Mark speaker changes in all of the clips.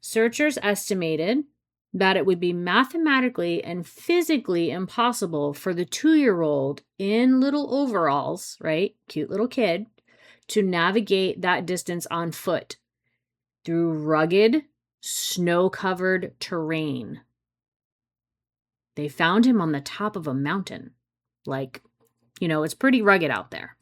Speaker 1: Searchers estimated that it would be mathematically and physically impossible for the 2-year-old in little overalls, right, cute little kid, to navigate that distance on foot through rugged, snow-covered terrain. They found him on the top of a mountain. Like, it's pretty rugged out there.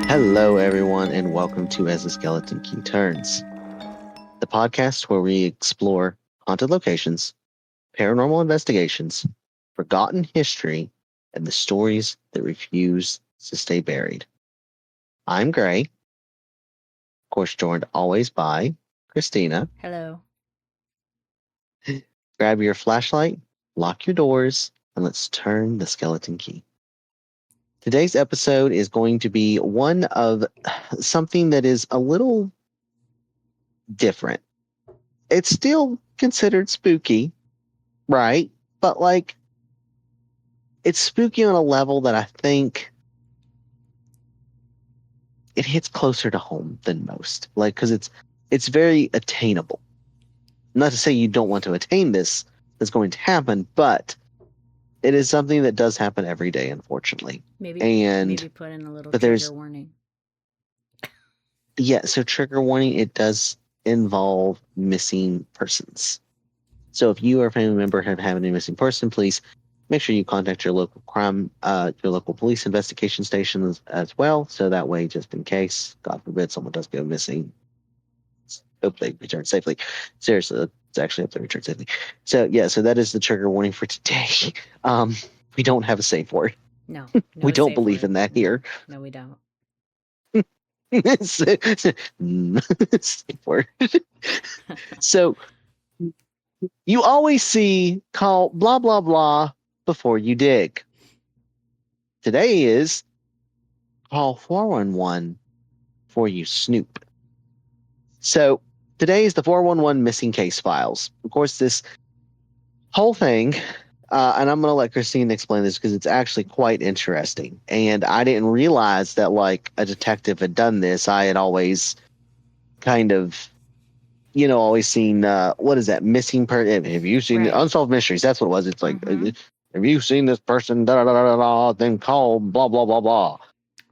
Speaker 2: Hello, everyone, and welcome to As the Skeleton Key Turns, the podcast where we explore haunted locations, paranormal investigations, forgotten history, and the stories that refuse to stay buried. I'm Gray, of course, joined always by Christina.
Speaker 1: Hello.
Speaker 2: Grab your flashlight, lock your doors, and let's turn the skeleton key. Today's episode is going to be one of something that is a little different. It's still considered spooky, right? But it's spooky on a level that I think it hits closer to home than most. Because it's very attainable. Not to say you don't want to attain this, that's going to happen, but it is something that does happen every day, unfortunately.
Speaker 1: Maybe put in a little trigger warning.
Speaker 2: Yeah, so trigger warning, it does involve missing persons. So if you or a family member have any missing person, please make sure you contact your local your local police investigation stations as well. So that way, just in case, God forbid, someone does go missing, hope they return safely. Seriously, it's actually hope they return safely. So yeah, so that is the trigger warning for today. We don't have a safe word.
Speaker 1: No
Speaker 2: we don't believe in that here.
Speaker 1: No, we don't.
Speaker 2: Safe word. So you always see call blah blah blah before you dig. Today is call 411 before you snoop. So today is the 411 missing case files. Of course, this whole thing, and I'm going to let Christine explain this because it's actually quite interesting. And I didn't realize that a detective had done this. I had always kind of, always seen, what is that, missing person? Have you seen Unsolved Mysteries? That's what it was. It's like, have you seen this person? Da, da, da, da, da, then call blah, blah, blah, blah.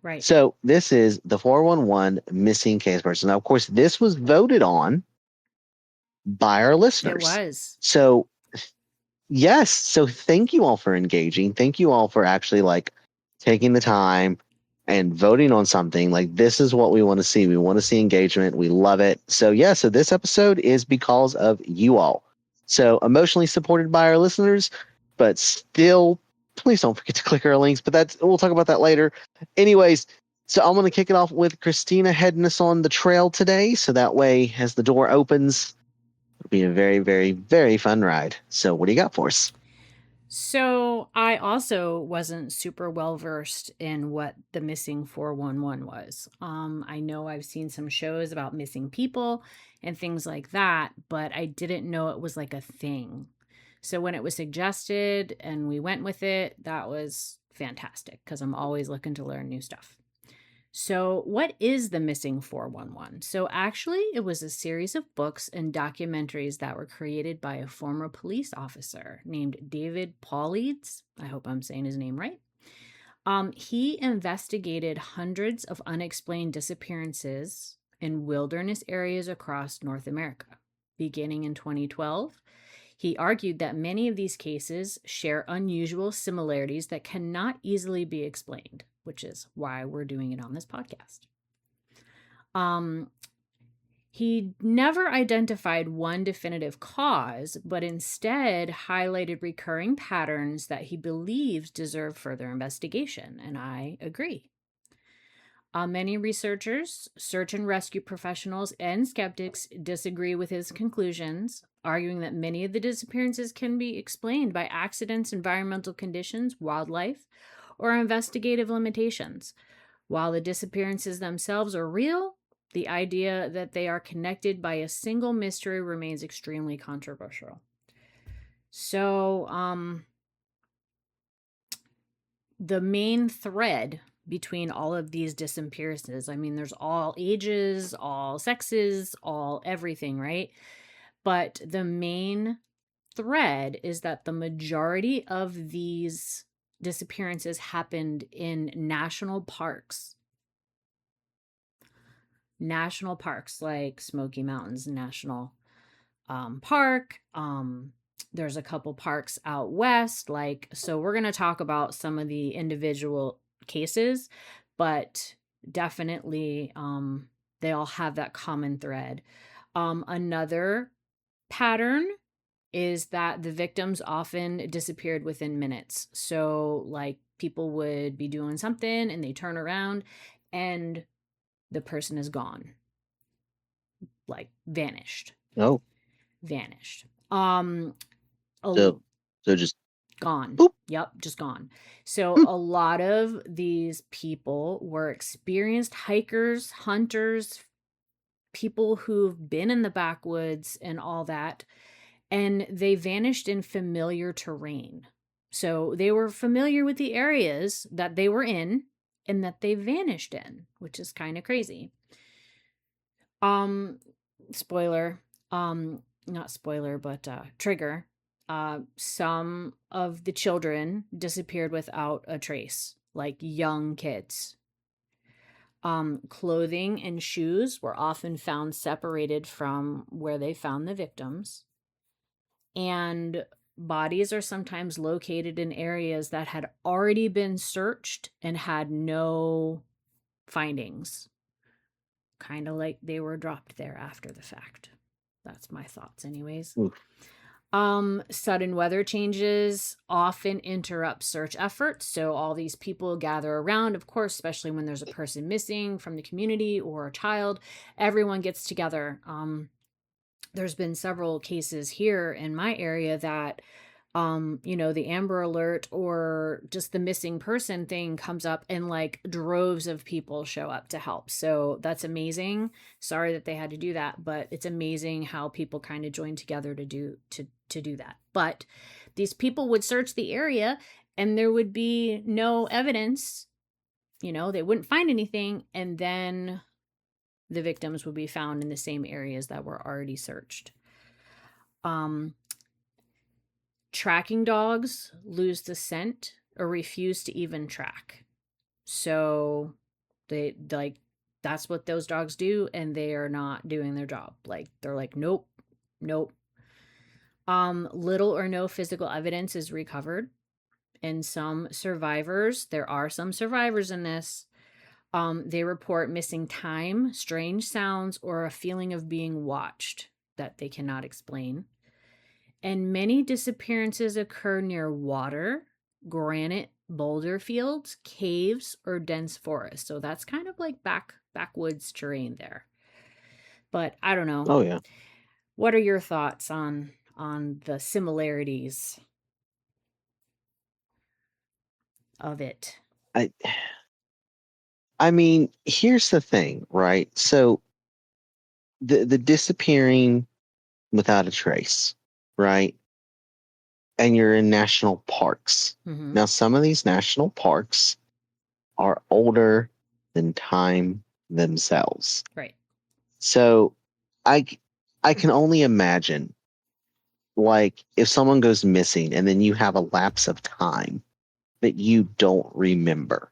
Speaker 1: Right.
Speaker 2: So this is the 411 missing case person. Now, of course, this was voted on by our listeners.
Speaker 1: It was.
Speaker 2: So, yes. So thank you all for engaging. Thank you all for actually taking the time and voting on something. This is what we want to see. We want to see engagement. We love it. So yeah, so this episode is because of you all. So emotionally supported by our listeners, but still, please don't forget to click our links, but we'll talk about that later. Anyways, so I'm going to kick it off with Christina heading us on the trail today. So that way, as the door opens, it'll be a very, very, very fun ride. So what do you got for us?
Speaker 1: So I also wasn't super well versed in what the missing 411 was. I know I've seen some shows about missing people and things like that, but I didn't know it was like a thing. So when it was suggested and we went with it, that was fantastic because I'm always looking to learn new stuff. So what is the missing 411? So actually, it was a series of books and documentaries that were created by a former police officer named David Paulides. I hope I'm saying his name right. He investigated hundreds of unexplained disappearances in wilderness areas across North America. Beginning in 2012, he argued that many of these cases share unusual similarities that cannot easily be explained, which is why we're doing it on this podcast. He never identified one definitive cause, but instead highlighted recurring patterns that he believes deserve further investigation, and I agree. Many researchers, search and rescue professionals, and skeptics disagree with his conclusions, arguing that many of the disappearances can be explained by accidents, environmental conditions, wildlife, or investigative limitations. While the disappearances themselves are real, The idea that they are connected by a single mystery remains extremely controversial. So, the main thread between all of these disappearances, I mean, there's all ages, all sexes, all everything, right? But the main thread is that the majority of these disappearances happened in national parks like Smoky Mountains National Park. There's a couple parks out west. Like, so we're going to talk about some of the individual cases, but definitely they all have that common thread. Another pattern is that the victims often disappeared within minutes. So, like, people would be doing something and they turn around and the person is gone, like vanished,
Speaker 2: Oh,
Speaker 1: vanished.
Speaker 2: so just
Speaker 1: Gone.
Speaker 2: boop.
Speaker 1: Yep, just gone. So a lot of these people were experienced hikers, hunters, people who've been in the backwoods and all that, and they vanished in familiar terrain. So they were familiar with the areas that they were in and that they vanished in, which is kind of crazy. Um spoiler, not spoiler, but trigger. Some of the children disappeared without a trace, like young kids. Clothing and shoes were often found separated from where they found the victims. And bodies are sometimes located in areas that had already been searched and had no findings. Kind of like they were dropped there after the fact. That's my thoughts, anyways.
Speaker 2: Oof.
Speaker 1: Sudden weather changes often interrupt search efforts. So all these people gather around, of course, especially when there's a person missing from the community or a child. Everyone gets together. There's been several cases here in my area that the Amber Alert or just the missing person thing comes up and like droves of people show up to help. So that's amazing. Sorry that they had to do that, but it's amazing how people kind of join together to do that. But these people would search the area and there would be no evidence, they wouldn't find anything, and then the victims would be found in the same areas that were already searched. Tracking dogs lose the scent or refuse to even track. So they like that's what those dogs do, and they are not doing their job. Like they're like, nope, nope. Little or no physical evidence is recovered. And there are some survivors in this. They report missing time, strange sounds, or a feeling of being watched that they cannot explain. And many disappearances occur near water, granite boulder fields, caves, or dense forests. So that's kind of like backwoods terrain there. But I don't know.
Speaker 2: Oh yeah.
Speaker 1: What are your thoughts on the similarities of it?
Speaker 2: I I mean, here's the thing, right? So the disappearing without a trace, right? And you're in national parks.
Speaker 1: Mm-hmm.
Speaker 2: Now, some of these national parks are older than time themselves.
Speaker 1: Right.
Speaker 2: So I I can only imagine, like, if someone goes missing and then you have a lapse of time that you don't remember.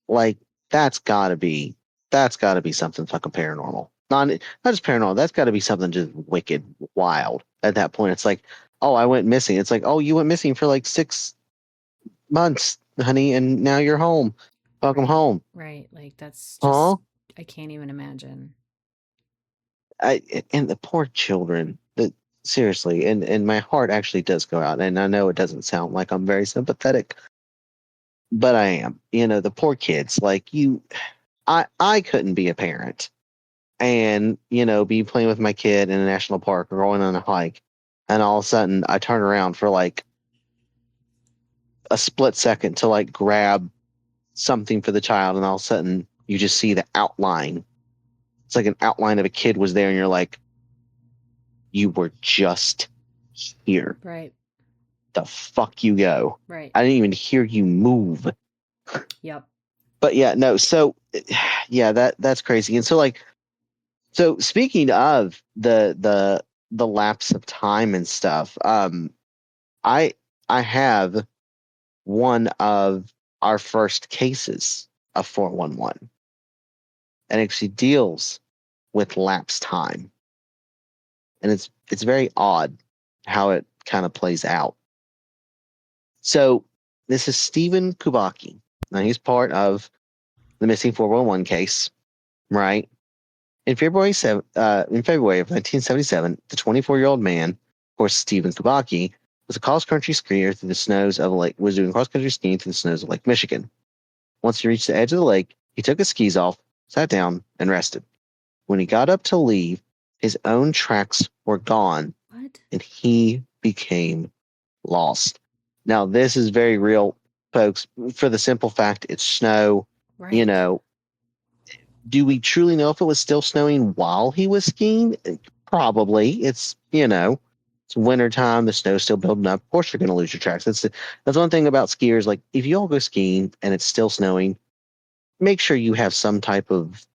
Speaker 2: Like, that's gotta be something fucking paranormal. Not just paranormal, that's gotta be something just wicked wild. At that point, it's like, oh, I went missing. It's like, oh, you went missing for like 6 months, honey, and now you're home. Welcome
Speaker 1: Right.
Speaker 2: home.
Speaker 1: Right. Like that's
Speaker 2: Huh?
Speaker 1: just I can't even imagine.
Speaker 2: And the poor children. Seriously, and my heart actually does go out. And I know it doesn't sound like I'm very sympathetic, but I am. The poor kids. Like I couldn't be a parent and be playing with my kid in a national park or going on a hike, and all of a sudden I turn around for like a split second to like grab something for the child, and all of a sudden You just see the outline. It's like an outline of a kid was there, and you're like, you were just here.
Speaker 1: Right.
Speaker 2: The fuck you go.
Speaker 1: Right.
Speaker 2: I didn't even hear you move.
Speaker 1: Yep.
Speaker 2: But yeah, no. So yeah, that's crazy. And so like, so speaking of the lapse of time and stuff, I I have one of our first cases of 411, and it actually deals with lapse time, and it's very odd how it kind of plays out. So this is Stephen Kubacki. Now he's part of the missing 411 case, right? In February of 1977, the 24-year-old man, of course Stephen Kubacki, was a cross-country skier through the snows of Lake. Was doing cross-country skiing through the snows of Lake Michigan. Once he reached the edge of the lake, he took his skis off, sat down, and rested. When he got up to leave, his own tracks were gone,
Speaker 1: What?
Speaker 2: and he became lost. Now, this is very real, folks, for the simple fact it's snow. You
Speaker 1: Right.
Speaker 2: know, do we truly know if it was still snowing while he was skiing? Probably. It's wintertime, the snow's still building up. Of course, you're going to lose your tracks. That's one thing about skiers. Like, if you all go skiing and it's still snowing, make sure you have some type of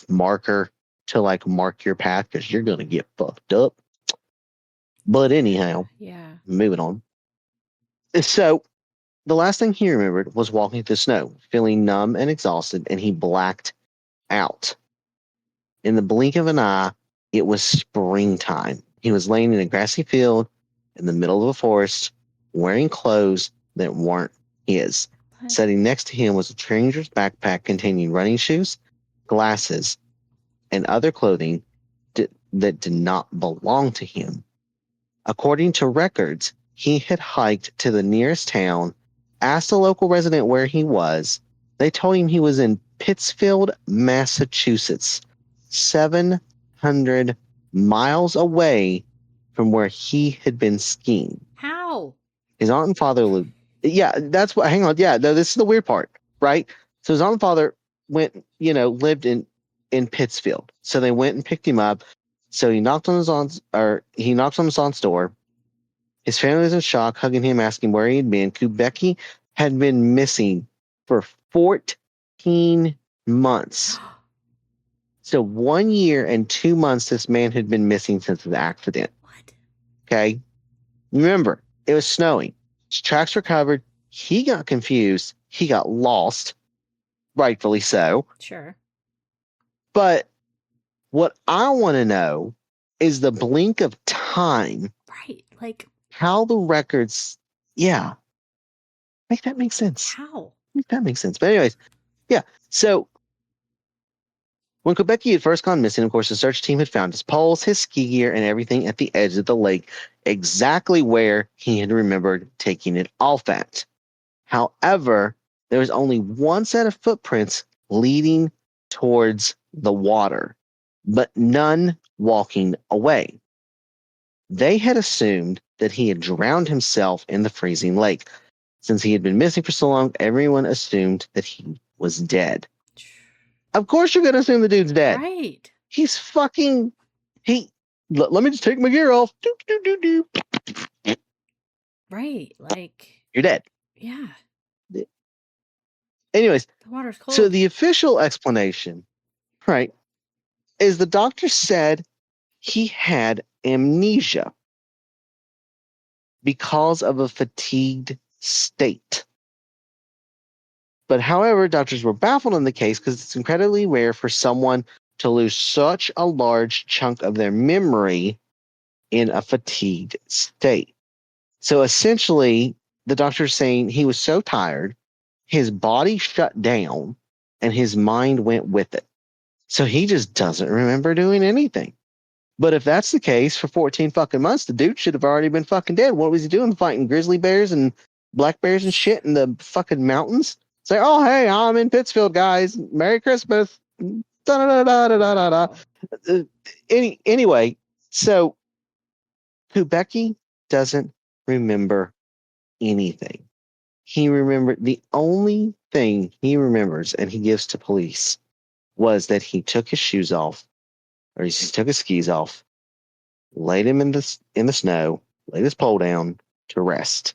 Speaker 2: marker to like mark your path because you're going to get fucked up. But anyhow,
Speaker 1: Yeah.
Speaker 2: moving on. So the last thing he remembered was walking through the snow, feeling numb and exhausted, and he blacked out. In the blink of an eye, it was springtime. He was laying in a grassy field in the middle of a forest, wearing clothes that weren't his.
Speaker 1: What?
Speaker 2: Sitting next to him was a stranger's backpack containing running shoes, glasses, and other clothing that did not belong to him. According to records, he had hiked to the nearest town, asked a local resident where he was. They told him he was in Pittsfield, Massachusetts, 700 miles away from where he had been skiing.
Speaker 1: How?
Speaker 2: His aunt and father lived. Yeah, that's what. Hang on. Yeah, no, this is the weird part, right? So his aunt and father lived in Pittsfield. So they went and picked him up. So he knocked on his aunt's door. His family was in shock, hugging him, asking where he'd been. Kubecki had been missing for 14 months. So 1 year and 2 months this man had been missing since the accident.
Speaker 1: What?
Speaker 2: Okay. Remember, it was snowing. His tracks were covered. He got confused. He got lost, rightfully so.
Speaker 1: Sure.
Speaker 2: But what I want to know is the blink of time,
Speaker 1: Right. Like,
Speaker 2: how the records, yeah, make that make sense.
Speaker 1: how?
Speaker 2: Make that make sense. But anyways, yeah. So when Quebec had first gone missing, of course, the search team had found his poles, his ski gear, and everything at the edge of the lake, exactly where he had remembered taking it off at. However, there was only one set of footprints leading towards the water, but none walking away. They had assumed that he had drowned himself in the freezing lake. Since he had been missing for so long, everyone assumed that he was dead. Of course, you're going to assume the dude's dead.
Speaker 1: Right.
Speaker 2: He's fucking. Let me just take my gear off. Doop, doop, doop, doop.
Speaker 1: Right. Like,
Speaker 2: You're dead.
Speaker 1: yeah.
Speaker 2: Anyways,
Speaker 1: The water's cold.
Speaker 2: so the official explanation, right, is the doctor said he had amnesia because of a fatigued state. But however, doctors were baffled in the case because it's incredibly rare for someone to lose such a large chunk of their memory in a fatigued state. So essentially, the doctor's saying he was so tired, his body shut down, and his mind went with it. So he just doesn't remember doing anything. But if that's the case for 14 fucking months, the dude should have already been fucking dead. What was he doing? Fighting grizzly bears and black bears and shit in the fucking mountains? Say, oh, hey, I'm in Pittsfield, guys. Merry Christmas. Da da da da da da da. Anyway, so Kubecki doesn't remember anything. he remembered the only thing he remembers and he gives to police was that he took his shoes off, or he took his skis off, laid him in the snow, laid his pole down to rest.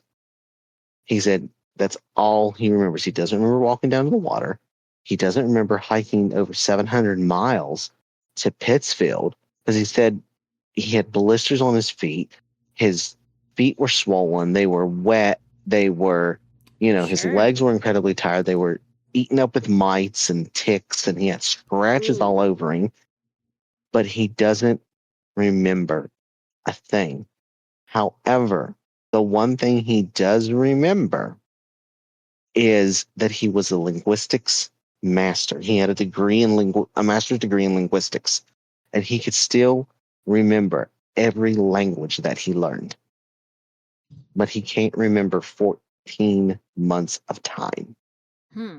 Speaker 2: He said that's all he remembers. He doesn't remember walking down to the water. He doesn't remember hiking over 700 miles to Pittsfield because he said he had blisters on his feet. His feet were swollen. They were wet. They were, his
Speaker 1: Sure.
Speaker 2: legs were incredibly tired. They were eaten up with mites and ticks, and he had scratches all
Speaker 1: Ooh.
Speaker 2: over him. But he doesn't remember a thing. However, the one thing he does remember is that he was a linguistics master. He had a master's degree in linguistics, and he could still remember every language that he learned, but he can't remember 14 months of time.
Speaker 1: Hmm.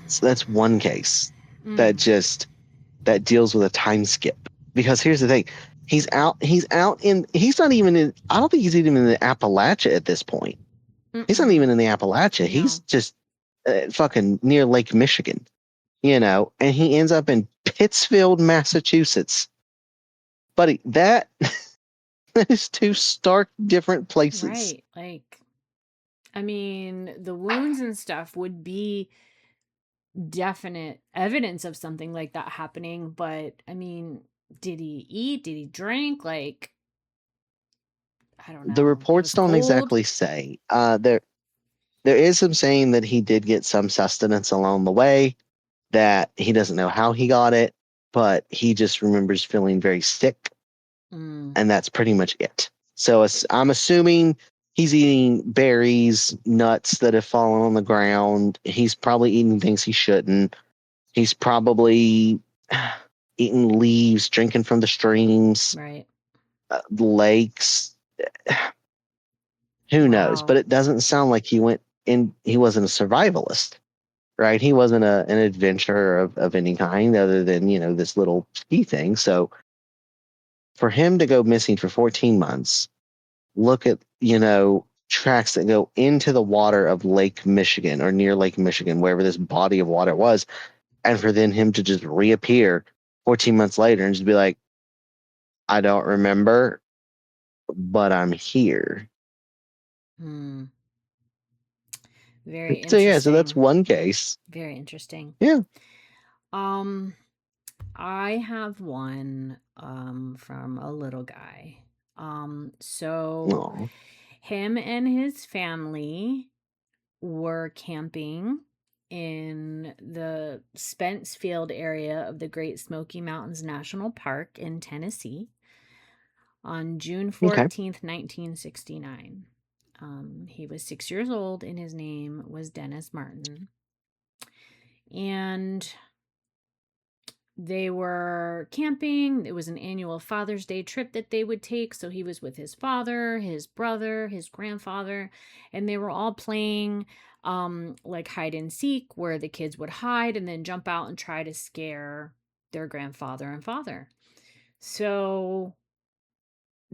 Speaker 2: So that's one case
Speaker 1: Mm.
Speaker 2: that just that deals with a time skip. Because here's the thing. He's not even in, I don't think he's even in the Appalachia at this point. He's not
Speaker 1: Mm-mm.
Speaker 2: even in the Appalachia. He's
Speaker 1: No.
Speaker 2: just fucking near Lake Michigan, and he ends up in Pittsfield, Massachusetts. Buddy, that is two stark different places.
Speaker 1: Right. Like, I mean, the wounds and stuff would be definite evidence of something like that happening, but I mean, did he eat? Did he drink? Like, I don't
Speaker 2: The
Speaker 1: know. It
Speaker 2: reports
Speaker 1: was
Speaker 2: don't
Speaker 1: cold.
Speaker 2: exactly say. There is some saying that he did get some sustenance along the way, that he doesn't know how he got it, but he just remembers feeling very sick,
Speaker 1: Mm,
Speaker 2: and that's pretty much it. So I'm assuming he's eating berries, nuts that have fallen on the ground. He's probably eating things he shouldn't. He's probably eating leaves, drinking from the streams,
Speaker 1: right.
Speaker 2: lakes. Who knows?
Speaker 1: Wow.
Speaker 2: But it doesn't sound like he went in. He wasn't a survivalist, right? He wasn't an adventurer of any kind other than, this little ski thing. So for him to go missing for 14 months, look at, tracks that go into the water of Lake Michigan or near Lake Michigan, wherever this body of water was, and for then him to just reappear 14 months later and just be like, I don't remember, but I'm here.
Speaker 1: Hmm. Very
Speaker 2: So yeah, so that's
Speaker 1: interesting.
Speaker 2: one case.
Speaker 1: Very interesting.
Speaker 2: Yeah.
Speaker 1: Um, I have one from a little guy. So
Speaker 2: Oh,
Speaker 1: him and his family were camping in the Spencefield area of the Great Smoky Mountains National Park in Tennessee on
Speaker 2: okay.
Speaker 1: June 14th, 1969. He was 6 years old and his name was Dennis Martin. And they were camping. It was an annual Father's Day trip that they would take. So he was with his father, his brother, his grandfather, and they were all playing like hide and seek, where the kids would hide and then jump out and try to scare their grandfather and father. So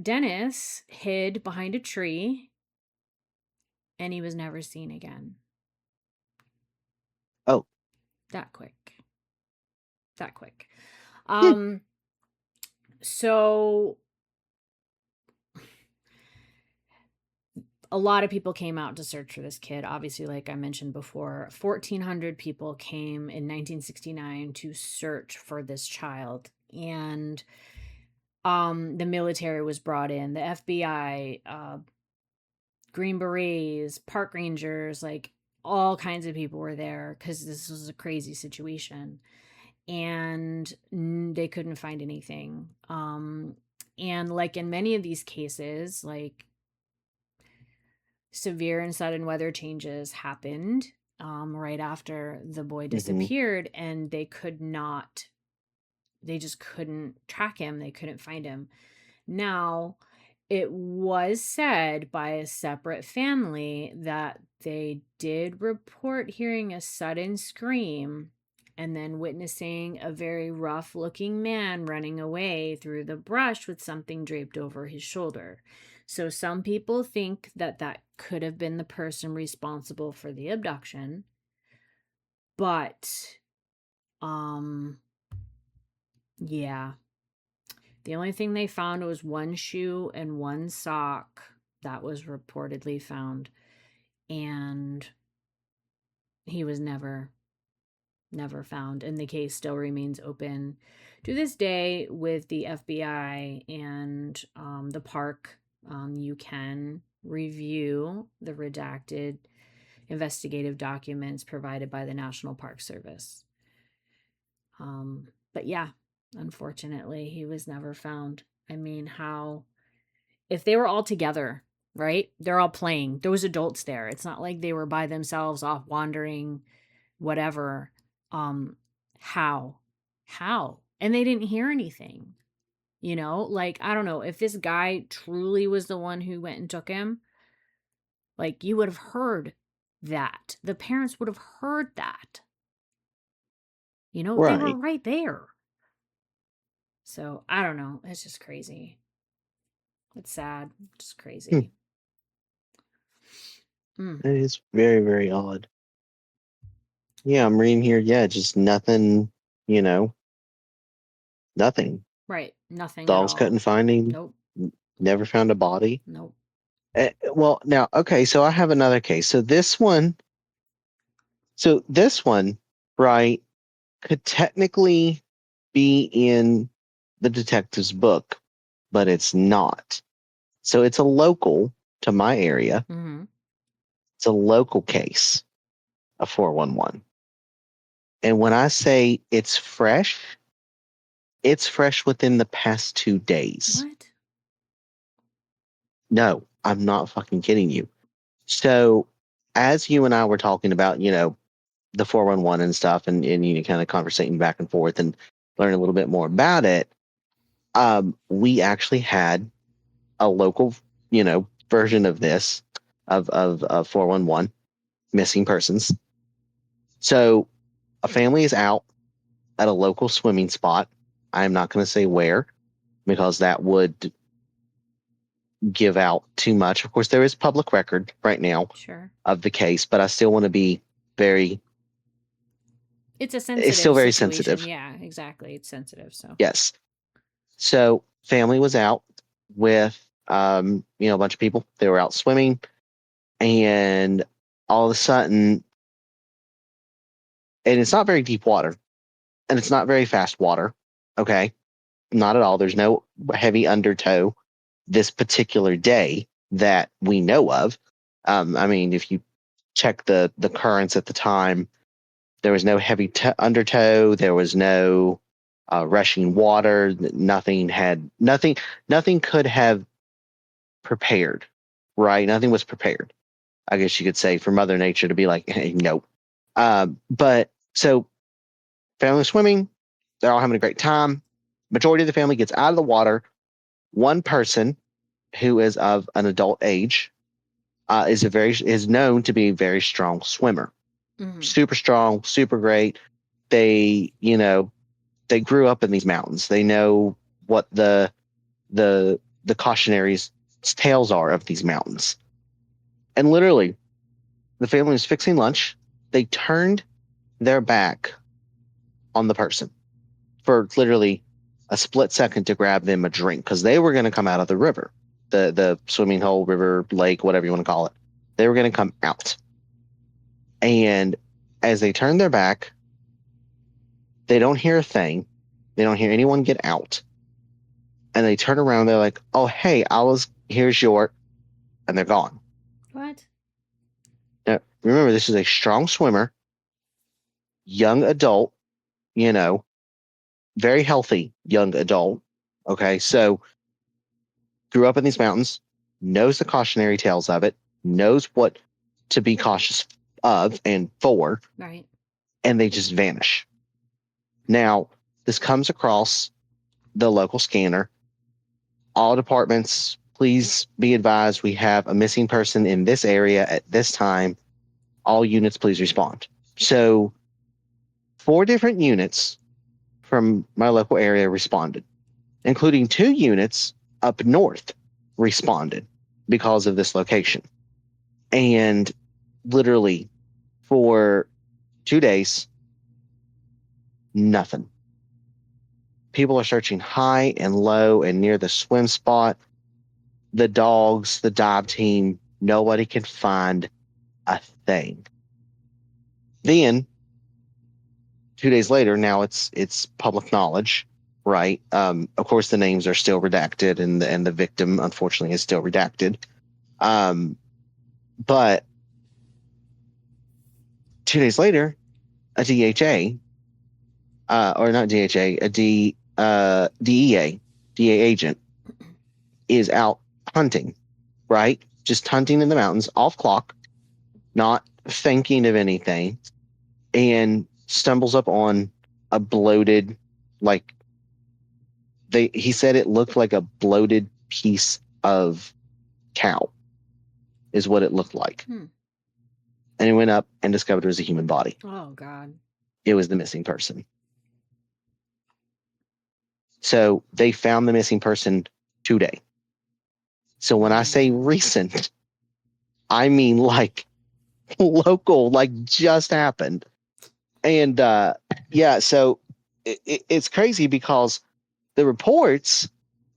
Speaker 1: Dennis hid behind a tree and he was never seen again.
Speaker 2: Oh,
Speaker 1: That quick. That quick.
Speaker 2: yeah.
Speaker 1: Um so a lot of people came out to search for this kid. Obviously, like I mentioned before, 1,400 people came in 1969 to search for this child. And the military was brought in, the FBI, Green Berets, park rangers, like all kinds of people were there because this was a crazy situation. And they couldn't find anything. And like in many of these cases, like severe and sudden weather changes happened right after the boy
Speaker 2: Hmm.
Speaker 1: disappeared, and they just couldn't track him. They couldn't find him. Now, it was said by a separate family that they did report hearing a sudden scream and then witnessing a very rough looking man running away through the brush with something draped over his shoulder. So some people think that that could have been the person responsible for the abduction, but um yeah, the only thing they found was one shoe and one sock that was reportedly found, and he was never found, and the case still remains open to this day with the FBI and the park. You can review the redacted investigative documents provided by the National Park Service. But yeah, unfortunately, he was never found. I mean, how, if they were all together, right? They're all playing. There was adults there. It's not like they were by themselves off wandering, whatever. Um, how? How? And they didn't hear anything. Like, I don't know, if this guy truly was the one who went and took him, like, you would have heard that. The parents would have heard that. They were
Speaker 2: Right.
Speaker 1: right there. So I don't know. It's just crazy. It's sad. Just
Speaker 2: Hmm.
Speaker 1: crazy. Mm,
Speaker 2: That is very, very odd. Yeah, I'm reading here. Yeah, just nothing, you know, nothing.
Speaker 1: right. Nothing at
Speaker 2: Dogs
Speaker 1: all.
Speaker 2: couldn't find him.
Speaker 1: Nope.
Speaker 2: Never found a body.
Speaker 1: Nope.
Speaker 2: Well, now, okay, so I have another case. So this one, right, could technically be in the detective's book, but it's not. So it's a local to my area.
Speaker 1: Mm-hmm.
Speaker 2: It's a local case of 411. And when I say it's fresh within the past 2 days.
Speaker 1: What?
Speaker 2: No, I'm not fucking kidding you. So, as you and I were talking about, the 411 and stuff, and kind of conversating back and forth and learn a little bit more about it, we actually had a local, version of this of 411 missing persons. So, a family is out at a local swimming spot. I'm not going to say where because that would give out too much. Of course, there is public record right now
Speaker 1: Sure.
Speaker 2: of the case, but I still want to be very,
Speaker 1: It's a
Speaker 2: it's still
Speaker 1: sensitive
Speaker 2: very
Speaker 1: situation.
Speaker 2: sensitive.
Speaker 1: Yeah, exactly. It's sensitive. So,
Speaker 2: Yes. So family was out with, a bunch of people. They were out swimming, and all of a sudden, and it's not very deep water, and it's not very fast water. Okay, not at all. There's no heavy undertow this particular day that we know of. I mean, if you check the currents at the time, there was no heavy undertow. There was no rushing water. Nothing could have prepared, right? Nothing was prepared. I guess you could say for Mother Nature to be like, hey, no. But so family swimming, they're all having a great time. Majority of the family gets out of the water. One person who is of an adult age is known to be a very strong swimmer.
Speaker 1: mm-hmm.
Speaker 2: Super strong, super great. They grew up in these mountains. They know what the cautionary tales are of these mountains. And literally, the family was fixing lunch. They turned their back on the person for literally a split second to grab them a drink because they were going to come out of the river, the swimming hole, river, lake, whatever you want to call it. They were going to come out. And as they turned their back, they don't hear a thing. They don't hear anyone get out. And they turn around. They're like, "Oh, hey, here's your," and they're gone.
Speaker 1: What?
Speaker 2: Now, remember, this is a strong swimmer, young adult, you know, very healthy young adult. Okay, so grew up in these mountains, knows the cautionary tales of it, knows what to be cautious of and for,
Speaker 1: Right.
Speaker 2: and they just vanish. Now, this comes across the local scanner. All departments, please be advised we have a missing person in this area at this time. All units, please respond. So, 4 different units from my local area responded, including 2 units up north responded. because of this location. And literally for 2 days, nothing. People are searching high and low and near the swim spot. The dogs, the dive team, nobody can find a thing. Then 2 days later, now it's public knowledge, right? Of course, the names are still redacted, and the victim, unfortunately, is still redacted. But 2 days later, a DHA, or not DHA, DEA agent is out hunting, right? Just hunting in the mountains, off clock, not thinking of anything, and stumbles up on a bloated, like he said it looked like a bloated piece of cow, is what it looked like. And he went up and discovered it was a human body.
Speaker 1: Oh, God.
Speaker 2: It was the missing person. So they found the missing person today. So when I say recent, I mean like local, like just happened. And yeah, so it's crazy because the reports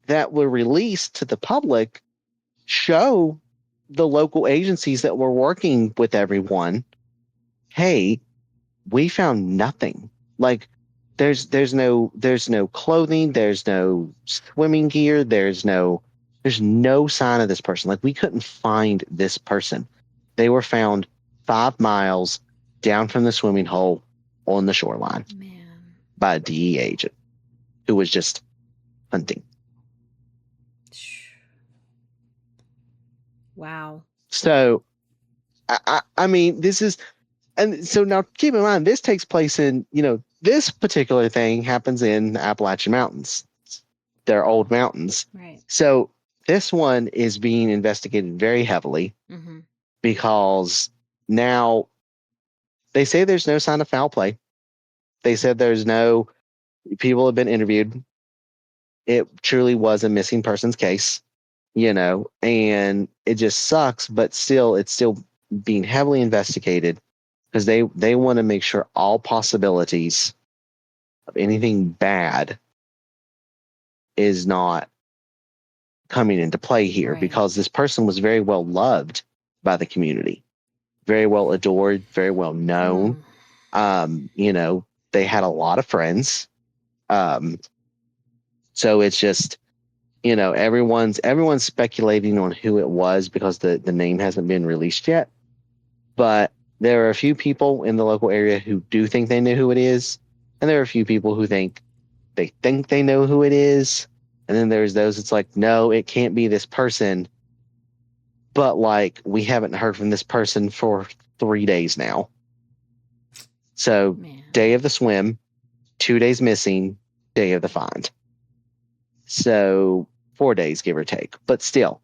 Speaker 2: that were released to the public show the local agencies that were working with everyone, hey, we found nothing. Like there's no clothing, there's no swimming gear, there's no sign of this person. Like we couldn't find this person. They were found 5 miles down from the swimming hole on the shoreline by a DEA agent who was just hunting.
Speaker 1: Wow.
Speaker 2: So, I mean, this is, and so now keep in mind, this takes place in, this particular thing happens in the Appalachian Mountains. They're old mountains.
Speaker 1: Right.
Speaker 2: So this one is being investigated very heavily because now they say there's no sign of foul play. They said there's no, people have been interviewed. It truly was a missing persons case, and it just sucks, but still, it's still being heavily investigated because they want to make sure all possibilities of anything bad is not coming into play here, because this person was very well loved by the community, very well adored, very well known. They had a lot of friends. So it's just, everyone's speculating on who it was because the name hasn't been released yet. But there are a few people in the local area who do think they know who it is, and there are a few people who think they know who it is. And then there's those it's like, no, it can't be this person. But like, we haven't heard from this person for 3 days now. So day of the swim, 2 days missing, day of the find. So 4 days, give or take. But still,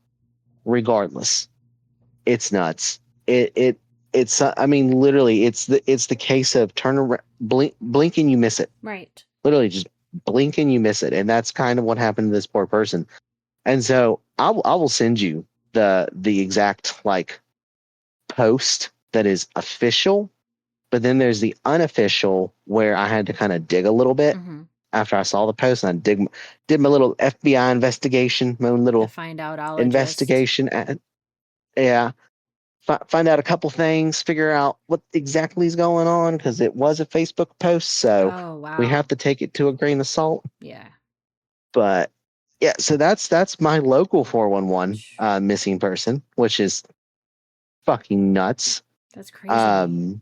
Speaker 2: regardless, it's nuts. It's I mean, literally, it's the case of turn around, blink and you miss it.
Speaker 1: Right.
Speaker 2: Literally, just blink and you miss it, and that's kind of what happened to this poor person. And so I will send you the exact like post that is official, but then there's the unofficial where I had to kind of dig a little bit after I saw the post, and I did my little FBI investigation, my own little
Speaker 1: find out
Speaker 2: investigation. Find out a couple things, figure out what exactly is going on, because it was a Facebook post, so we have to take it to a grain of salt.
Speaker 1: Yeah.
Speaker 2: But yeah, so that's my local 411 missing person, which is fucking nuts.
Speaker 1: That's crazy.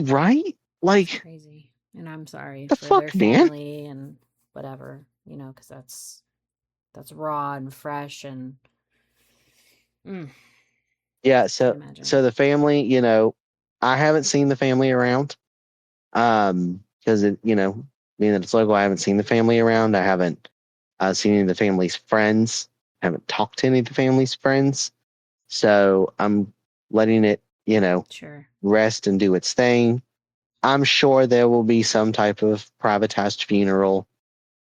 Speaker 2: Right? Like,
Speaker 1: that's crazy. And I'm sorry
Speaker 2: the
Speaker 1: for
Speaker 2: fuck,
Speaker 1: their family and whatever, because that's raw and fresh and
Speaker 2: yeah, so the family, I haven't seen the family around. Because it, being that it's local, I haven't seen the family around. I haven't seen any of the family's friends. I haven't talked to any of the family's friends. So I'm letting it, rest and do its thing. I'm sure there will be some type of privatized funeral,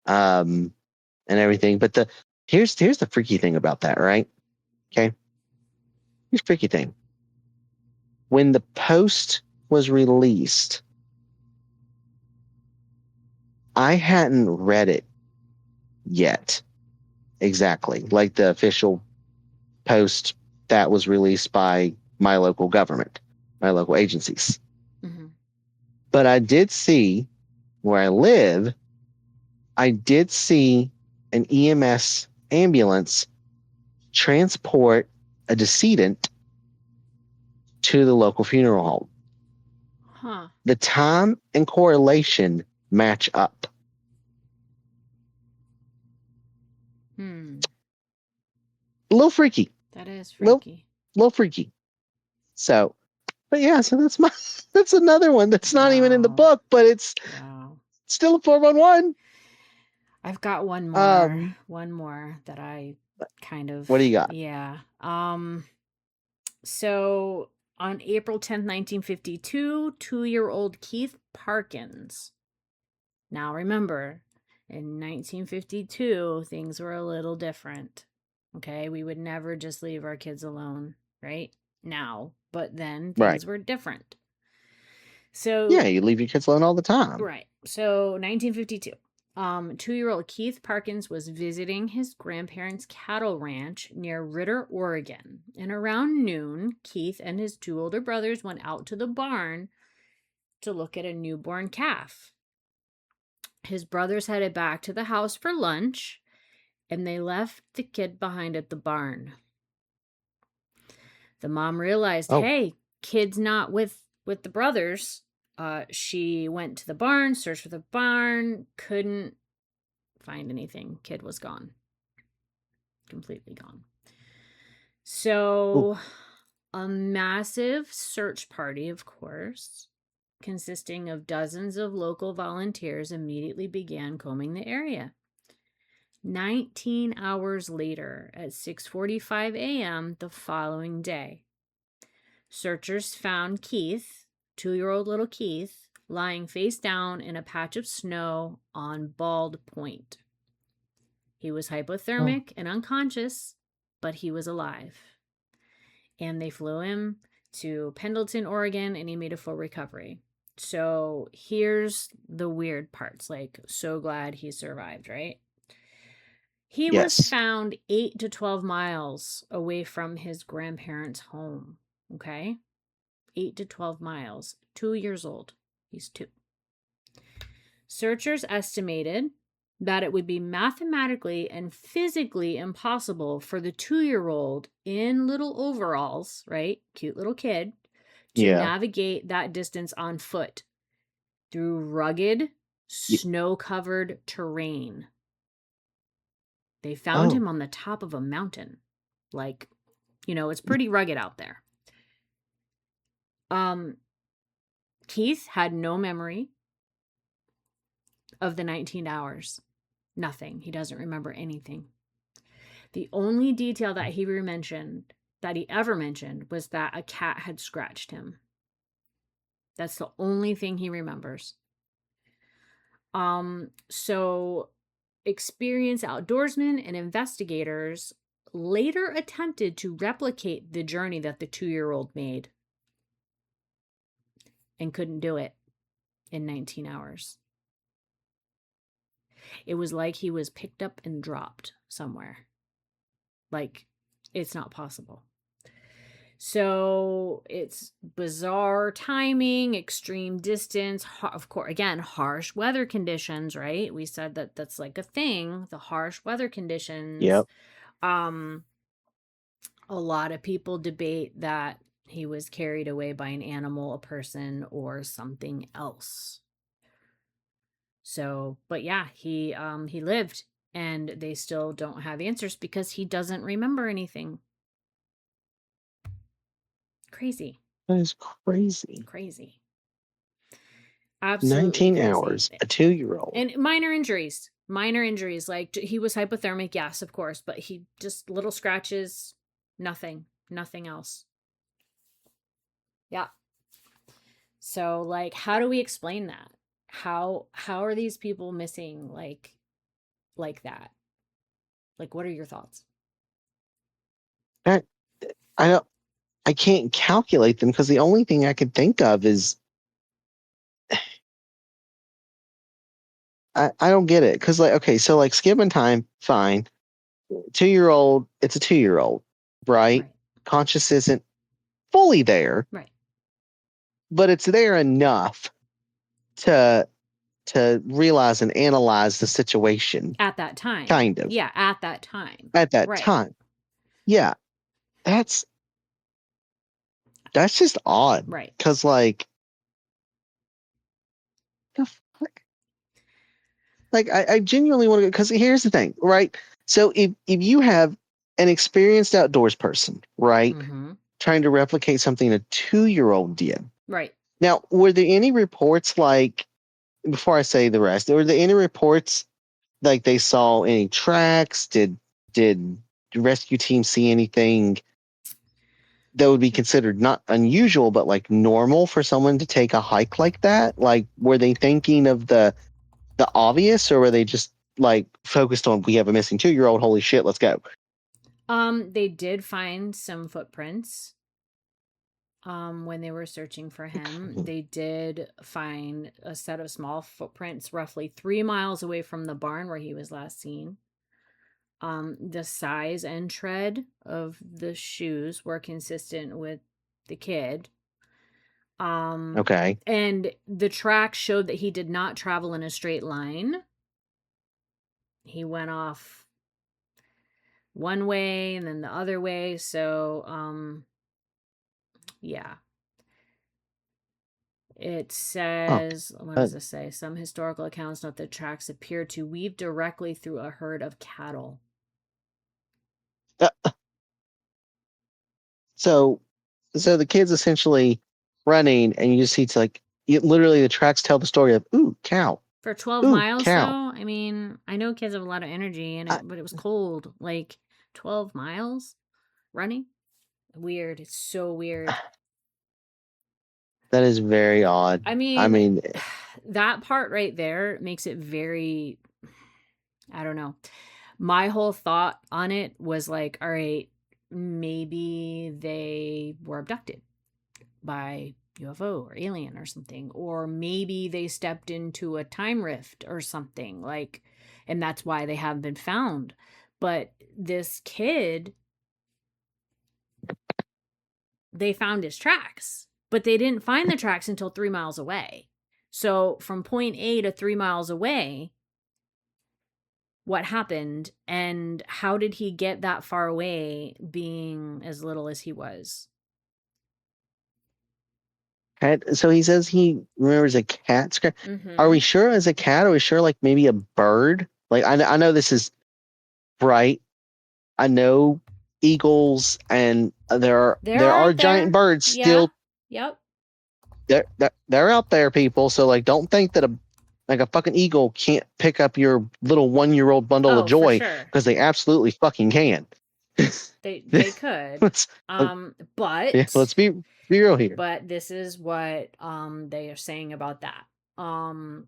Speaker 2: and everything. But here's the freaky thing about that, right? Okay. Here's the tricky thing. When the post was released, I hadn't read it yet. Exactly. Like the official post that was released by my local government, my local agencies.
Speaker 1: Mm-hmm.
Speaker 2: But I did see where I live, I did see an EMS ambulance transport a decedent to the local funeral home.
Speaker 1: Huh.
Speaker 2: The time and correlation match up.
Speaker 1: Hmm.
Speaker 2: A little freaky.
Speaker 1: That is
Speaker 2: Little,
Speaker 1: freaky.
Speaker 2: little freaky. So, but yeah, so that's another one that's not even in the
Speaker 1: Wow.
Speaker 2: book, but it's
Speaker 1: Wow.
Speaker 2: still a 411.
Speaker 1: I've got one more.
Speaker 2: Um,
Speaker 1: One more that I kind of,
Speaker 2: what do you got?
Speaker 1: yeah. So on April 10th, 1952, 2-year-old Keith Parkins. Now remember, in 1952, things were a little different. Okay, we would never just leave our kids alone, right? Now, but then
Speaker 2: Right.
Speaker 1: things were different.
Speaker 2: Yeah,
Speaker 1: So,
Speaker 2: you leave your kids alone all the time.
Speaker 1: right. So, 1952. 2-year-old Keith Parkins was visiting his grandparents' cattle ranch near Ritter, Oregon. And around noon, Keith and his 2 older brothers went out to the barn to look at a newborn calf. His brothers headed back to the house for lunch, and they left the kid behind at the barn. The mom realized,
Speaker 2: Oh,
Speaker 1: hey, kid's not with the brothers. She went to the barn, searched for the barn, couldn't find anything. Kid was gone. Completely gone.
Speaker 2: ooh,
Speaker 1: So, a massive search party, of course, consisting of dozens of local volunteers, immediately began combing the area. 19 hours later, at 6:45 a.m. the following day, searchers found Keith, 2-year-old little Keith, lying face down in a patch of snow on Bald Point. He was
Speaker 2: oh,
Speaker 1: hypothermic and unconscious, but he was alive. And they flew him to Pendleton, Oregon, and he made a full recovery. So here's the weird parts. Like, so glad he survived, right? He was
Speaker 2: yes.
Speaker 1: found 8 to 12 miles away from his grandparents' home. Okay? 8 to 12 miles. 2 years old. He's 2. Searchers estimated that it would be mathematically and physically impossible for the 2-year-old in little overalls, right? Cute little kid, to
Speaker 2: Yeah.
Speaker 1: navigate that distance on foot through rugged,
Speaker 2: Y-
Speaker 1: snow covered terrain. They found
Speaker 2: Oh,
Speaker 1: him on the top of a mountain. Like, it's pretty rugged out there. Um, Keith had no memory of the 19 hours. Nothing. He doesn't remember anything. The only detail that he ever mentioned was that a cat had scratched him. That's the only thing he remembers. So experienced outdoorsmen and investigators later attempted to replicate the journey that the 2-year-old made and couldn't do it in 19 hours. It was like he was picked up and dropped somewhere. Like, it's not possible. So it's bizarre timing, extreme distance, of course, again, harsh weather conditions, right? We said that that's like a thing, the harsh weather conditions.
Speaker 2: yep.
Speaker 1: Um, a lot of people debate that he was carried away by an animal, a person, or something else. So, but yeah, he lived, and they still don't have answers because he doesn't remember anything. Crazy.
Speaker 2: That is crazy.
Speaker 1: Crazy. Absolutely
Speaker 2: 19
Speaker 1: crazy.
Speaker 2: hours, a 2-year-old.
Speaker 1: And minor injuries. Minor injuries. Like, he was hypothermic, yes, of course, but he just little scratches, nothing. Nothing else. Yeah. So, like, how do we explain that? How are these people missing like that? Like, what are your thoughts?
Speaker 2: That I don't. I can't calculate them because the only thing I could think of is I don't get it because like okay, so like skipping time, fine. 2 year old, it's a 2 year old, right?
Speaker 1: Right.
Speaker 2: Conscious isn't fully there,
Speaker 1: Right.
Speaker 2: but it's there enough to realize and analyze the situation,
Speaker 1: At that time.
Speaker 2: kind of
Speaker 1: Yeah, at that time.
Speaker 2: at that
Speaker 1: Right.
Speaker 2: time. Yeah, that's just odd
Speaker 1: Right.
Speaker 2: because like the fuck, like I genuinely want to because here's the thing, right? So if you have an experienced outdoors person, right,
Speaker 1: Mm-hmm.
Speaker 2: trying to replicate something a 2 year old did.
Speaker 1: Right.
Speaker 2: Now, were there any reports like before I say the rest, were there any reports like they saw any tracks? Did the rescue team see anything that would be considered not unusual, but like normal for someone to take a hike like that? Like, were they thinking of the obvious, or were they just like focused on we have a missing 2 year old? Holy shit, let's go.
Speaker 1: They did find some footprints. When they were searching for him, they did find a set of small footprints roughly 3 miles away from the barn where he was last seen. The size and tread of the shoes were consistent with the kid. Um,
Speaker 2: Okay.
Speaker 1: and the track showed that he did not travel in a straight line. He went off one way and then the other way. So, yeah. It
Speaker 2: Fuck.
Speaker 1: says, what
Speaker 2: Uh,
Speaker 1: does this say? Some historical accounts note that tracks appear to weave directly through a herd of cattle.
Speaker 2: uh, so the kid's essentially running, and you just see it's like literally the tracks tell the story of
Speaker 1: For 12
Speaker 2: ooh
Speaker 1: miles,
Speaker 2: cow.
Speaker 1: though, I mean, I know kids have a lot of energy,
Speaker 2: I,
Speaker 1: but it was cold. Like 12 miles running? Weird. It's so weird.
Speaker 2: that is very odd.
Speaker 1: I
Speaker 2: I
Speaker 1: mean,
Speaker 2: mean,
Speaker 1: that part right there makes it very, I don't know. My whole thought on it was like, all right, maybe they were abducted by UFO or alien or something, or maybe they stepped into a time rift or something, like, and that's why they haven't been found. But this kid, they found his tracks, but they didn't find the tracks until 3 miles away. So from point A to 3 miles away, what happened and how did he get that far away being as little as he was?
Speaker 2: so he says he remembers a cat scratch. Are we
Speaker 1: Mm-hmm.
Speaker 2: sure as a cat? Are we sure like maybe a bird? Like I know this is bright. I know eagles and
Speaker 1: They're
Speaker 2: there are
Speaker 1: out
Speaker 2: giant
Speaker 1: there.
Speaker 2: birds
Speaker 1: Yeah.
Speaker 2: still.
Speaker 1: Yep.
Speaker 2: They're out there, people. So like, don't think that a fucking eagle can't pick up your little 1 year old bundle of
Speaker 1: Oh, for
Speaker 2: joy
Speaker 1: sure.
Speaker 2: because they absolutely fucking can.
Speaker 1: They could.
Speaker 2: let's yeah,
Speaker 1: But
Speaker 2: let's be real here.
Speaker 1: this is what they are saying about that. Um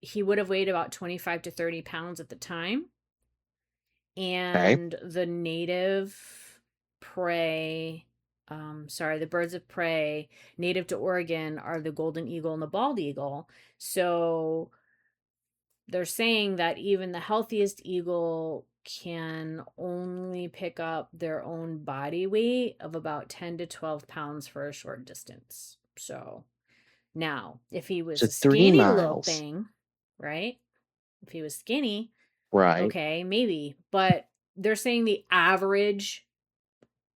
Speaker 1: he would have weighed about 25 to 30 pounds at the time,
Speaker 2: Okay,
Speaker 1: and the native prey, the birds of prey native to Oregon are the golden eagle and the bald eagle. So they're saying that even the healthiest eagle can only pick up their own body weight of about 10 to 12 pounds for a short distance. So now, if he was
Speaker 2: so
Speaker 1: a
Speaker 2: three
Speaker 1: skinny little
Speaker 2: miles,
Speaker 1: thing, right? If he was skinny,
Speaker 2: right?
Speaker 1: okay, maybe. But they're saying the average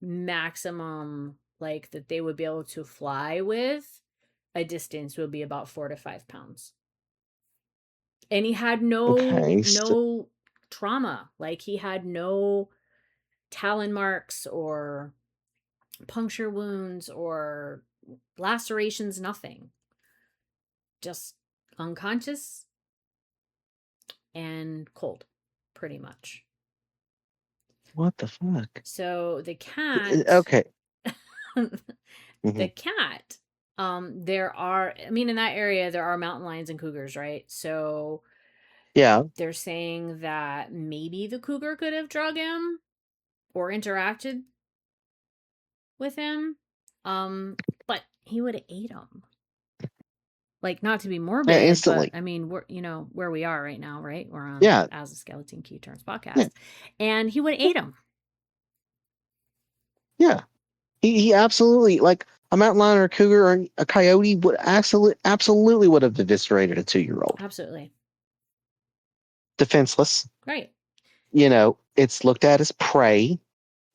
Speaker 1: maximum, like that they would be able to fly with a distance would be about 4 to 5 pounds. And he had
Speaker 2: Okay,
Speaker 1: no trauma. Like he had no talon marks or puncture wounds or lacerations, nothing. Just unconscious and cold, pretty much.
Speaker 2: what the fuck?
Speaker 1: So the cat,
Speaker 2: Okay,
Speaker 1: the
Speaker 2: hmm
Speaker 1: cat, there are, I mean, in that area, there are mountain lions and cougars, right? So
Speaker 2: yeah.
Speaker 1: they're saying that maybe the cougar could have drug him or interacted with him. But he would have ate them. Like, not to be
Speaker 2: Yeah,
Speaker 1: morbid, but
Speaker 2: instantly.
Speaker 1: I mean, we're where we are right now, right? We're on
Speaker 2: Yeah,
Speaker 1: As a Skeleton Key Turns
Speaker 2: yeah,
Speaker 1: podcast, and he would have ate them.
Speaker 2: yeah. He absolutely, like, a mountain lion or a cougar or a coyote would absolutely would have eviscerated a 2-year-old.
Speaker 1: Absolutely.
Speaker 2: Defenseless.
Speaker 1: Right.
Speaker 2: It's looked at as prey.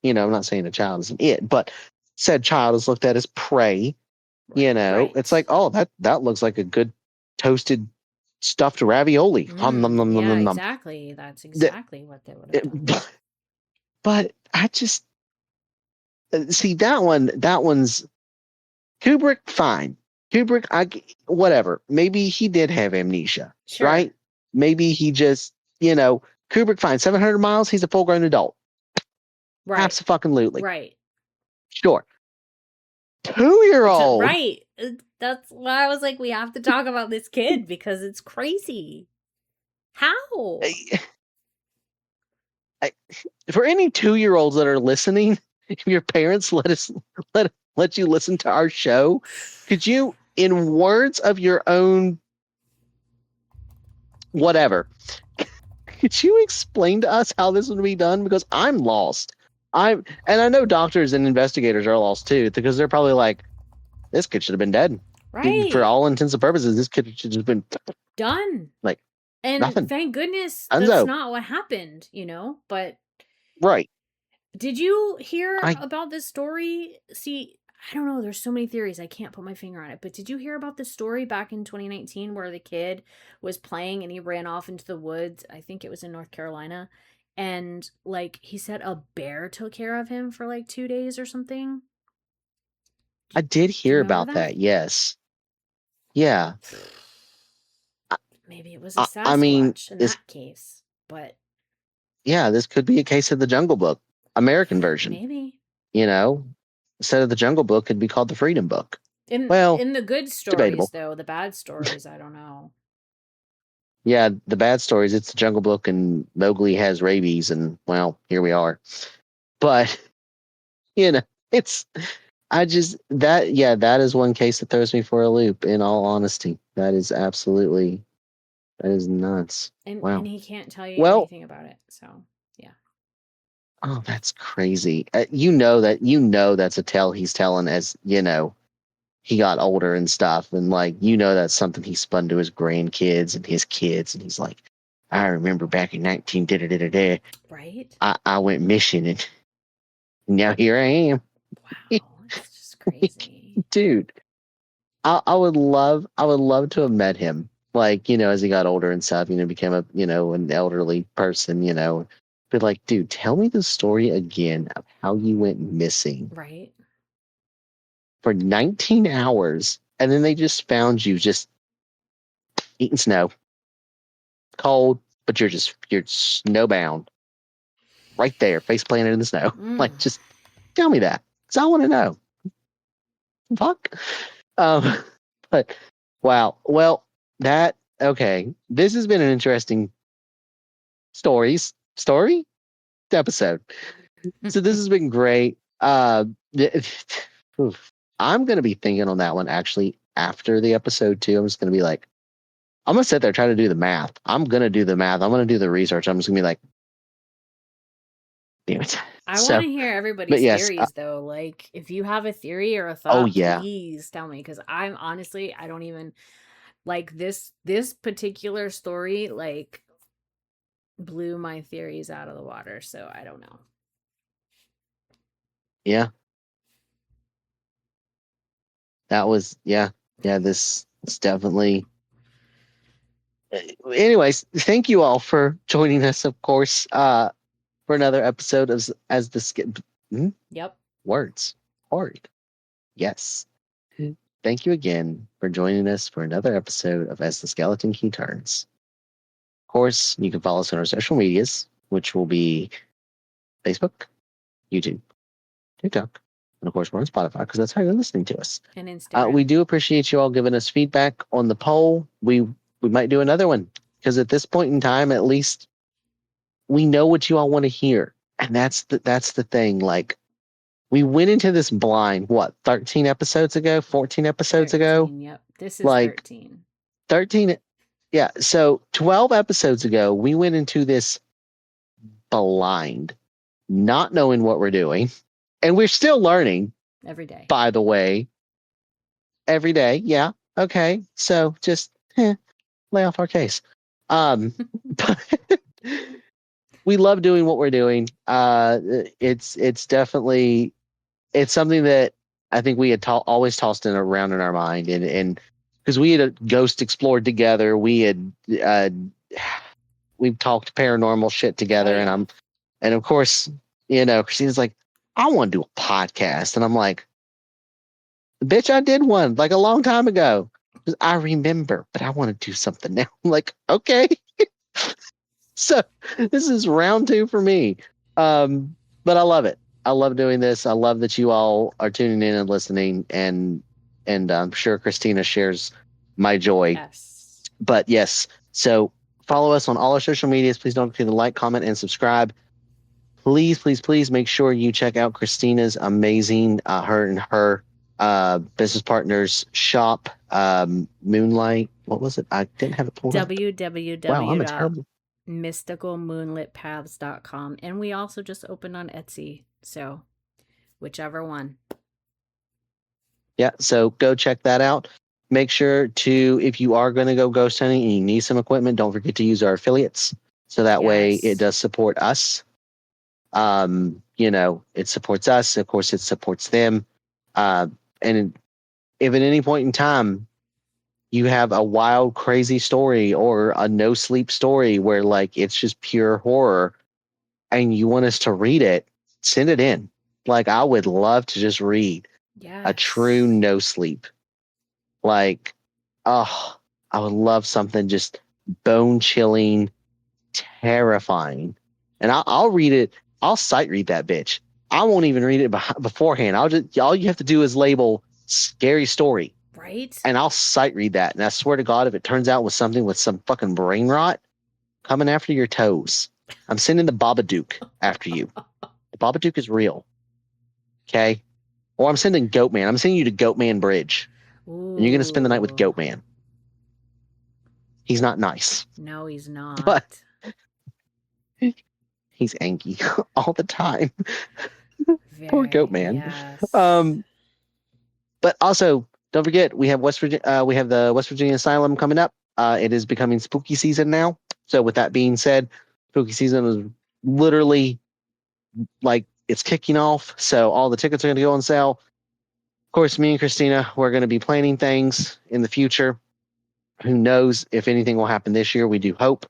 Speaker 2: I'm not saying a child is an it, but said child is looked at as prey. It's
Speaker 1: Right.
Speaker 2: like, oh, that looks like a good toasted stuffed ravioli. Nom, nom, nom, nom,
Speaker 1: Yeah,
Speaker 2: nom, nom.
Speaker 1: exactly. That's
Speaker 2: The-
Speaker 1: exactly what they would have
Speaker 2: it-
Speaker 1: done.
Speaker 2: but I just see that one's Kubrick. Fine, Kubrick. Whatever. Maybe he did have amnesia,
Speaker 1: Sure.
Speaker 2: right? Maybe he just, Kubrick. Fine, 700 miles. He's a full-grown adult.
Speaker 1: Right.
Speaker 2: Absolutely,
Speaker 1: Right.
Speaker 2: sure. 2-year-old.
Speaker 1: Right. That's why I was like, we have to talk about this kid because it's crazy. How?
Speaker 2: I, for any 2-year-olds that are listening, if your parents let you listen to our show, could you, in words of your own whatever, could you explain to us how this would be done? Because I'm lost. And I know doctors and investigators are lost too, because they're probably like, this kid should have been dead. For
Speaker 1: Right.
Speaker 2: all intents and purposes, this kid should have been
Speaker 1: Done.
Speaker 2: like
Speaker 1: And
Speaker 2: nothing.
Speaker 1: thank goodness that's
Speaker 2: Unzo.
Speaker 1: not what happened, but
Speaker 2: Right.
Speaker 1: did you hear
Speaker 2: I
Speaker 1: about this story? See, I don't know, there's so many theories. I can't put my finger on it. But did you hear about this story back in 2019 where the kid was playing and he ran off into the woods? I think it was in North Carolina. And like he said a bear took care of him for like 2 days or something.
Speaker 2: I did
Speaker 1: Do you
Speaker 2: hear
Speaker 1: remember
Speaker 2: about
Speaker 1: that?
Speaker 2: that. Yes. Yeah.
Speaker 1: Maybe it was a
Speaker 2: I mean,
Speaker 1: Sasquatch in that case. But
Speaker 2: this could be a case of the Jungle Book, American version.
Speaker 1: maybe.
Speaker 2: Instead of the Jungle Book, it'd be called the Freedom Book.
Speaker 1: In
Speaker 2: Well,
Speaker 1: in the good stories
Speaker 2: debatable.
Speaker 1: though, the bad stories, I don't know.
Speaker 2: Yeah, the bad stories, it's the Jungle Book and Mowgli has rabies, and well, here we are. But, you know, it's, that is one case that throws me for a loop, in all honesty. That is nuts.
Speaker 1: And
Speaker 2: Wow.
Speaker 1: he can't tell you
Speaker 2: Well,
Speaker 1: anything about it. So, yeah.
Speaker 2: oh, that's crazy. That's a tale he's telling as, he got older and stuff. And like, that's something he spun to his grandkids and his kids. And he's like, I remember back in 19 da da da da.
Speaker 1: Right?
Speaker 2: I went missing and now here I am.
Speaker 1: Wow, it's just crazy.
Speaker 2: Dude, I would love to have met him. Like, as he got older and stuff, became an elderly person, but like, dude, tell me the story again of how you went missing
Speaker 1: Right?
Speaker 2: for 19 hours. And then they just found you just eating snow, cold, but you're snowbound right there, face planted in the snow.
Speaker 1: Mm.
Speaker 2: Like, just tell me that, because I want to know. Fuck. Um, but wow. Well, okay. This has been an interesting story episode. So this has been great. I'm gonna be thinking on that one actually after the episode too. I'm just gonna be like, I'm gonna sit there try to do the math. I'm gonna do the math. I'm gonna do the research. I'm just gonna be like, damn it.
Speaker 1: I want
Speaker 2: So,
Speaker 1: to hear
Speaker 2: but
Speaker 1: everybody's
Speaker 2: yes.
Speaker 1: theories though. Like, if you have a theory or a
Speaker 2: Oh
Speaker 1: thought,
Speaker 2: yeah.
Speaker 1: please tell me because I'm honestly, I don't even like this particular story like blew my theories out of the water, so I don't know.
Speaker 2: Yeah. That was yeah. Yeah. This is definitely. Anyways, thank you all for joining us. Of course. For another episode of As the Skip.
Speaker 1: Yep.
Speaker 2: Words. Hard. Yes. Thank you again for joining us for another episode of As the Skeleton Key Turns. Of course, you can follow us on our social medias, which will be Facebook, YouTube, TikTok, and of course, we're on Spotify because that's how you're listening to us.
Speaker 1: And Instagram.
Speaker 2: We do appreciate you all giving us feedback on the poll. We might do another one because at this point in time, at least we know what you all want to hear, and that's the thing. Like, we went into this blind, what, 13 episodes ago, 14 episodes
Speaker 1: 13,
Speaker 2: ago?
Speaker 1: yep. This is
Speaker 2: Like
Speaker 1: 13.
Speaker 2: 13. Yeah. So 12 episodes ago, we went into this blind, not knowing what we're doing. And we're still learning,
Speaker 1: Every day.
Speaker 2: by the way, every day. Yeah. Okay. So just lay off our case. But we love doing what we're doing. It's definitely, it's something that I think we had always tossed around in our mind, and because we had a ghost explored together, we had we've talked paranormal shit together,
Speaker 1: yeah.
Speaker 2: and of course, Christina's like, I want to do a podcast, and I'm like, bitch, I did one like a long time ago. I remember, but I want to do something now. I'm like, okay. So this is round 2 for me. But I love it. I love doing this. I love that you all are tuning in and listening, and I'm sure Christina shares my joy.
Speaker 1: Yes.
Speaker 2: But yes, so follow us on all our social medias. Please don't forget to like, comment, and subscribe. Please, please, please make sure you check out Christina's amazing, her and her business partners shop, Moonlight. What was it? I didn't have it pulled up. Wow, I'm a terrible.
Speaker 1: www.mysticalmoonlitpaths.com. And we also just opened on Etsy. So whichever one.
Speaker 2: Yeah, so go check that out. Make sure to, if you are going to go ghost hunting and you need some equipment, don't forget to use our affiliates. So that way it does support us. It supports us. Of course, it supports them. And if at any point in time you have a wild, crazy story or a no sleep story where like it's just pure horror and you want us to read it, send it in. Like I would love to just read a true no sleep. Like, oh, I would love something just bone chilling, terrifying. And I'll read it. I'll sight read that bitch. I won't even read it beforehand. All you have to do is label scary story.
Speaker 1: Right.
Speaker 2: And I'll sight read that. And I swear to God, if it turns out with something with some fucking brain rot coming after your toes, I'm sending the Babadook after you. The Babadook is real. Okay. Or I'm sending Goatman. I'm sending you to Goatman Bridge.
Speaker 1: Ooh.
Speaker 2: And you're going to spend the night with Goatman. He's not nice.
Speaker 1: No, he's not.
Speaker 2: But he's angry all the time. Poor Goatman.
Speaker 1: Yes.
Speaker 2: But also, don't forget, we have the West Virginia Asylum coming up. It is becoming spooky season now. So with that being said, spooky season is literally like it's kicking off. So all the tickets are going to go on sale. Of course, me and Christina, we're going to be planning things in the future. Who knows if anything will happen this year? We do hope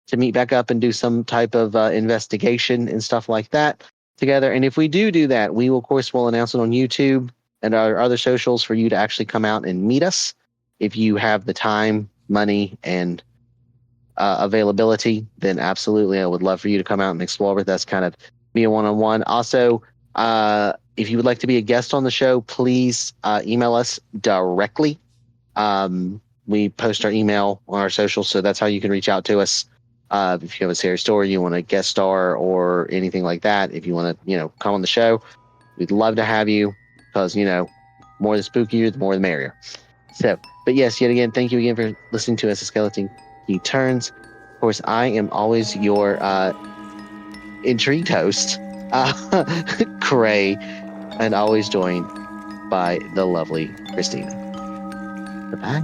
Speaker 2: to meet back up and do some type of investigation and stuff like that together. And if we do that, we will, of course, will announce it on YouTube and our other socials for you to actually come out and meet us if you have the time, money, and availability. Then absolutely, I would love for you to come out and explore with us, kind of be a one-on-one. Also, if you would like to be a guest on the show, please email us directly. We post our email on our socials, so that's how you can reach out to us. If you have a scary story, you want a guest star or anything like that, if you want to, come on the show, we'd love to have you because, more the spookier, the more the merrier. So, but yes, yet again, thank you again for listening to us, A Skeleton He Turns. Of course, I am always your intrigued host, Cray, and always joined by the lovely Christina. Goodbye.